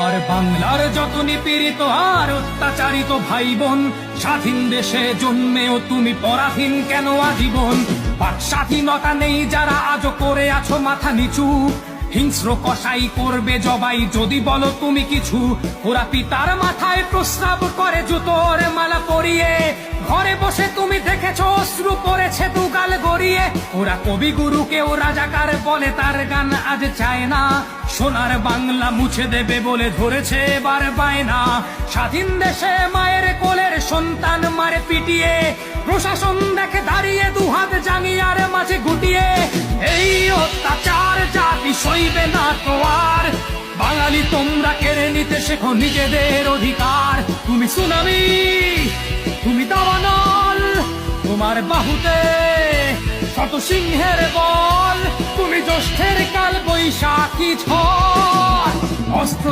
আমার বাংলার যত নিপীড়িত আর অত্যাচারিত ভাই বোন, স্বাধীন দেশে জন্মেও তুমি পরাধীন কেন আজীবন? বাক স্বাধীনতা নেই যারা আজও করে আছো মাথা নিচু, হিংস্র কসাই করবে জবাই যদি বলো তুমি কিছু। ওরা পিতার মাথায় প্রস্রাব করে জুতোর মালা পরিয়ে, ঘরে বসে তুমি দেখেছো অশ্রু পড়েছে দুগাল গড়িয়ে। ওরা কবিগুরুকেও রাজাকার বলে, তার গান আজ চায় না, সোনার বাংলা মুছে দেবে বলে ধরেছে এবার বায়না। স্বাধীন দেশে মায়ের কোলের সন্তান মারে পিটিয়ে, প্রশাসন দেখে দাঁড়িয়ে দুহাত জাঙ্গিয়ার মাঝে গুটিয়ে। এই অত্যাচার জাতি সইবে না তো আর, বাঙালি তোমরা কেড়ে নিতে শেখো নিজেদের অধিকার। তুমি সুনামি, তুমি দাবানল, তোমার বাহুতে শত সিংহের বল। তুমি জ্যৈষ্ঠের কাল বৈশাখী ঝড়, অস্ত্র